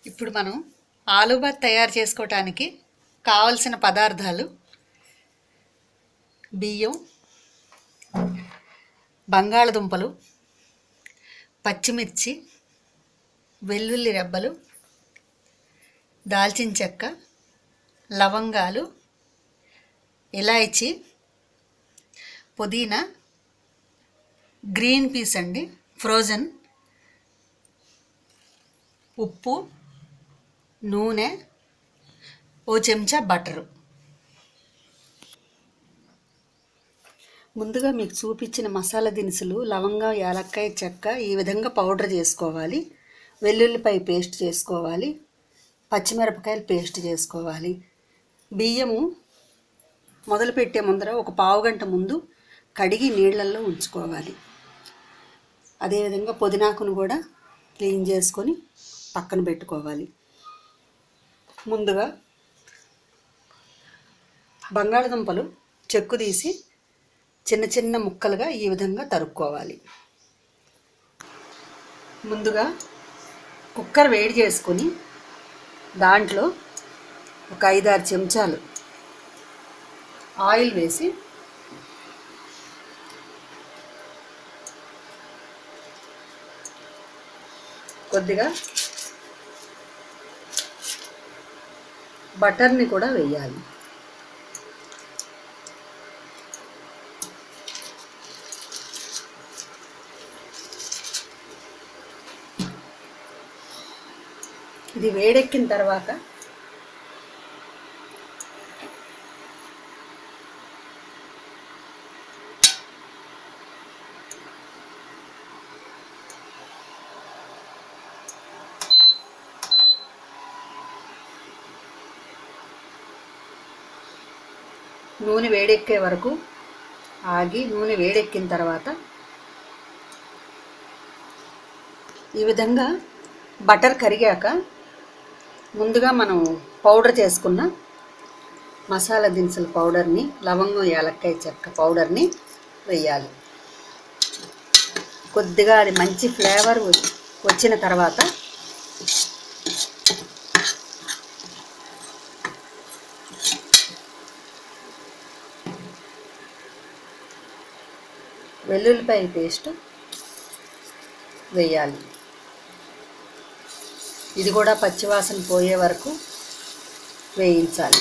ఇప్పుడు మనం ఆలూబాత్ తయారు చేసుకోవటానికి కావలసిన పదార్థాలు: బియ్యం, బంగాళదుంపలు, పచ్చిమిర్చి, వెల్లుల్లి రెబ్బలు, దాల్చిన చెక్క, లవంగాలు, ఇలాయచి, పుదీనా, గ్రీన్ పీస్ అండి ఫ్రోజన్, ఉప్పు, నూనె, ఓ చెంచా బటరు. ముందుగా మీకు చూపించిన మసాలా దినుసులు లవంగం, యాలక్కాయ, చెక్క ఈ విధంగా పౌడర్ చేసుకోవాలి. వెల్లుల్లిపాయ పేస్ట్ చేసుకోవాలి. పచ్చిమిరపకాయలు పేస్ట్ చేసుకోవాలి. బియ్యము మొదలుపెట్టే ముందర ఒక పావుగంట ముందు కడిగి నీళ్ళల్లో ఉంచుకోవాలి. అదేవిధంగా పుదీనాకును కూడా క్లీన్ చేసుకొని పక్కన పెట్టుకోవాలి. ముందుగా బంగాళదుంపలు చెక్కు తీసి చిన్న చిన్న ముక్కలుగా ఈ విధంగా తరుక్కోవాలి. ముందుగా కుక్కర్ వేడి చేసుకొని దాంట్లో ఒక 5-6 చెంచాలు ఆయిల్ వేసి కొద్దిగా బటర్ని కూడా వేయాలి. ఇది వేడెక్కిన తర్వాత నూనె వేడెక్కే వరకు ఆగి నూనె వేడెక్కిన తర్వాత ఈ విధంగా బటర్ కరిగాక ముందుగా మనం పౌడర్ చేసుకున్న మసాలా దినుసుల పౌడర్ని, లవంగం, యాలక్కాయ చెక్క పౌడర్ని వేయాలి. కొద్దిగా అది మంచి ఫ్లేవర్ వచ్చిన తర్వాత వెల్లుల్లిపాయ పేస్ట్ వేయాలి. ఇది కూడా పచ్చివాసన పోయే వరకు వేయించాలి.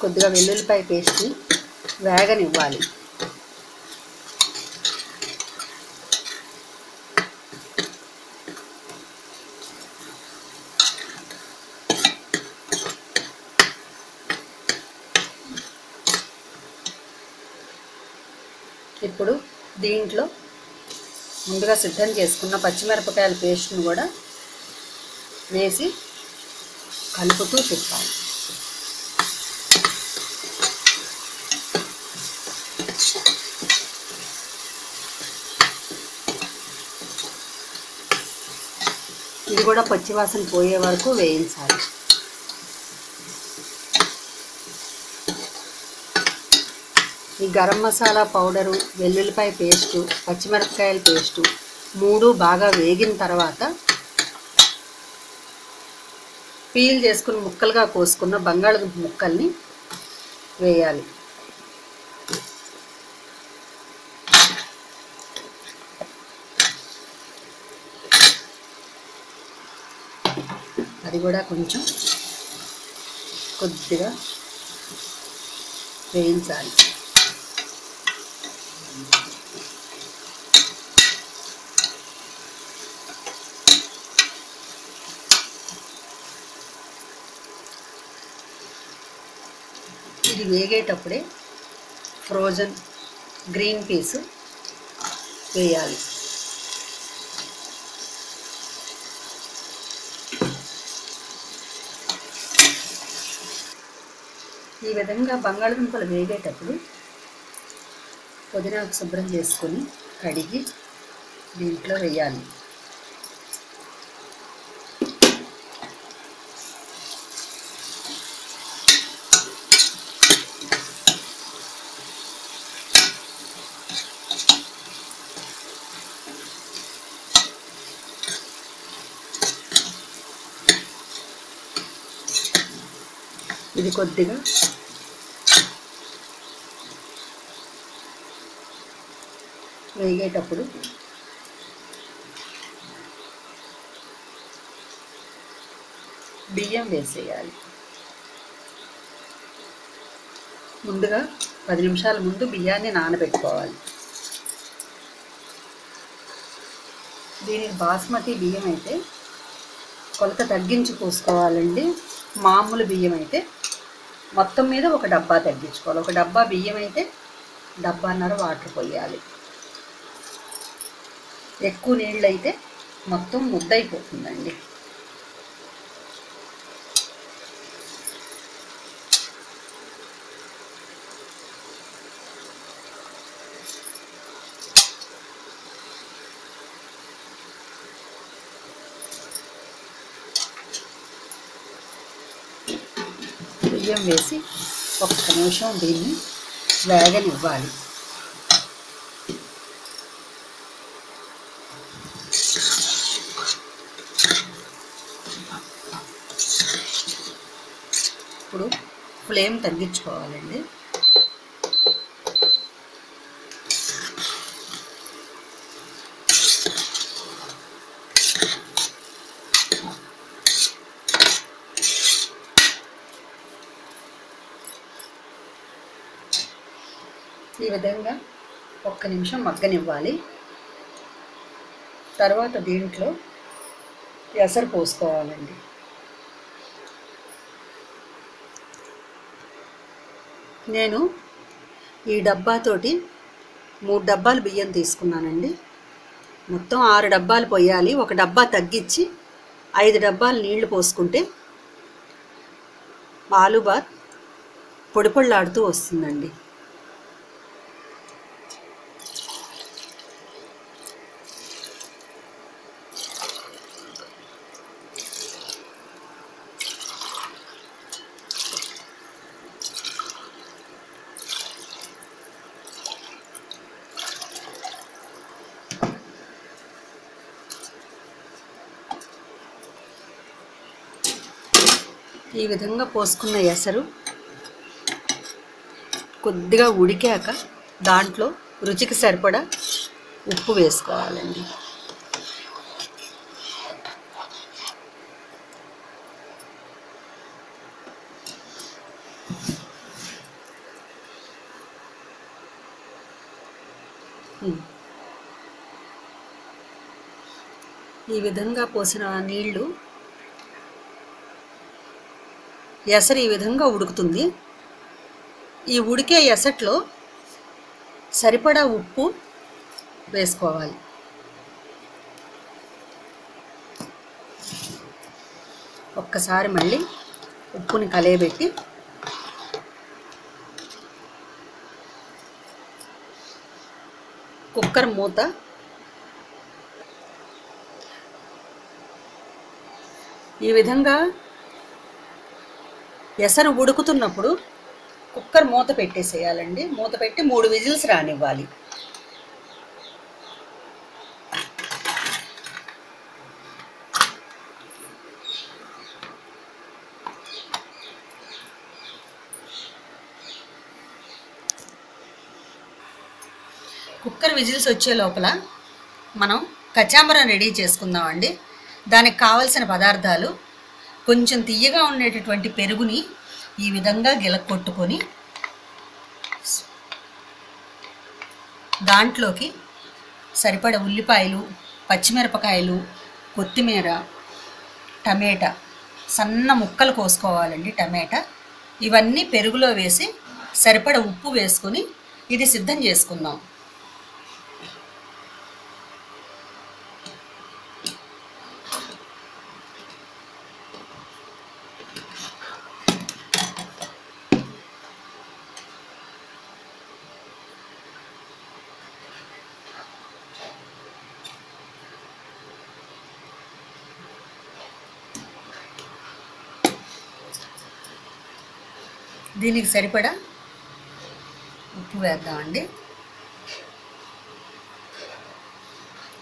కొద్దిగా వెల్లుల్లిపాయ పేస్ట్ని వేగనివ్వాలి. ఇప్పుడు దీంట్లో ముందుగా సిద్ధం చేసుకున్న పచ్చిమిరపకాయల పేస్ట్ను కూడా వేసి కలుపుతూ తిప్పాలి. ఇది కూడా పచ్చివాసన పోయే వరకు వేయించాలి. ఈ గరం మసాలా పౌడరు, వెల్లుల్లిపాయ పేస్టు, పచ్చిమిరపకాయల పేస్టు 3 బాగా వేగిన తర్వాత పీల్ చేసుకుని ముక్కలుగా కోసుకున్న బంగాళదుంప ముక్కల్ని వేయాలి. అది కూడా కొంచెం కొద్దిగా వేయించాలి. ఇది వేగేటప్పుడే ఫ్రోజన్ గ్రీన్ పీస్ వేయాలి. ఈ విధంగా బంగాళదుంపలు వేగేటప్పుడు పుదీనాకు శుభ్రం చేసుకొని కడిగి దీంట్లో వేయాలి. ఇది కొద్దిగా వేగేటప్పుడు బియ్యం వేసేయాలి. ముందుగా 10 నిమిషాల ముందు బియ్యాన్ని నానబెట్టుకోవాలి. దీనికి బాస్మతి బియ్యం అయితే కొలత తగ్గించి పోసుకోవాలండి. మామూలు బియ్యం అయితే మొత్తం మీద ఒక డబ్బా తగ్గించుకోవాలి. ఒక డబ్బా బియ్యం అయితే డబ్బాన్నర వాటర్ పోయాలి. ఎక్కువ నీళ్ళు అయితే మొత్తం ముద్దయిపోతుందండి. బియ్యం వేసి 1 నిమిషం దీన్ని వేగనివ్వాలి. ఇప్పుడు ఫ్లేమ్ తగ్గించుకోవాలండి. ఈ విధంగా 1 నిమిషం మగ్గనివ్వాలి. తర్వాత దీంట్లో ఎసరు పోసుకోవాలండి. నేను ఈ డబ్బాతోటి 3 డబ్బాలు బియ్యం తీసుకున్నానండి. మొత్తం 6 డబ్బాలు పోయాలి. ఒక డబ్బా తగ్గించి 5 డబ్బాలు నీళ్లు పోసుకుంటే ఆలూబాత్ పొడి పొడిలాడుతూ వస్తుందండి. ఈ విధంగా పోసుకున్న ఎసరు కొద్దిగా ఉడికాక దాంట్లో రుచికి సరిపడా ఉప్పు వేసుకోవాలండి. ఈ విధంగా పోసిన నీళ్లు ఎసరు ఈ విధంగా ఉడుకుతుంది. ఈ ఉడికే ఎసట్లో సరిపడా ఉప్పు వేసుకోవాలి. ఒక్కసారి మళ్ళీ ఉప్పుని కలయబెట్టి కుక్కర్ మూత ఈ విధంగా ఎసరు ఉడుకుతున్నప్పుడు కుక్కర్ మూత పెట్టేసేయాలండి. మూత పెట్టి 3 విజిల్స్ రానివ్వాలి. కుక్కర్ విజిల్స్ వచ్చే లోపల మనం కచాంబరం రెడీ చేసుకుందామండి. దానికి కావలసిన పదార్థాలు కొంచెం తియ్యగా ఉండేటటువంటి పెరుగుని ఈ విధంగా గిలక్కొట్టుకొని దాంట్లోకి సరిపడ ఉల్లిపాయలు, పచ్చిమిరపకాయలు, కొత్తిమీర, టమాటా సన్న ముక్కలు కోసుకోవాలండి. టమాటా ఇవన్నీ పెరుగులో వేసి సరిపడ ఉప్పు వేసుకొని ఇది సిద్ధం చేసుకుందాం. దీనికి సరిపడా ఉప్పు వేద్దామండి.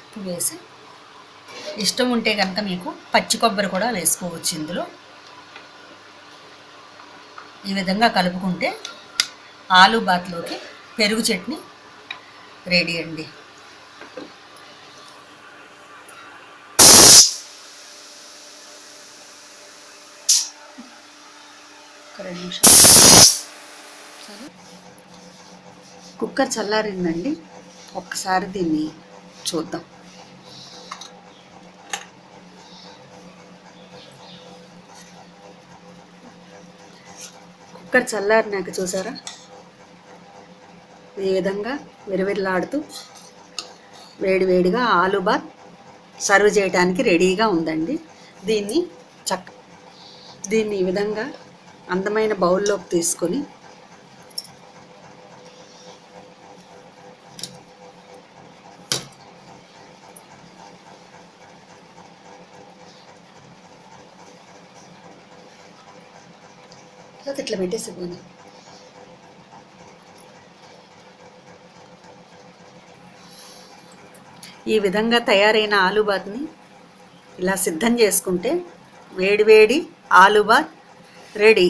ఉప్పు వేసి ఇష్టం ఉంటే కనుక మీకు పచ్చి కొబ్బరి కూడా వేసుకోవచ్చు ఇందులో. ఈ విధంగా కలుపుకుంటే ఆలు బాత్లోకి పెరుగు చట్నీ రెడీ అండి. ఒక 2 నిమిషాలు కుక్కర్ చల్లారిందండి. ఒక్కసారి దీన్ని చూద్దాం. కుక్కర్ చల్లారినాక చూసారా ఈ విధంగా విరవిరలాడుతూ వేడివేడిగా ఆలు బాత్ సర్వ్ చేయడానికి రెడీగా ఉందండి. దీన్ని ఈ విధంగా అందమైన బౌల్లోకి తీసుకొని ఇట్లా పెట్టేసిపోయింది. ఈ విధంగా తయారైన ఆలు బాత్ని ఇలా సిద్ధం చేసుకుంటే వేడివేడి ఆలు బాత్ రెడీ.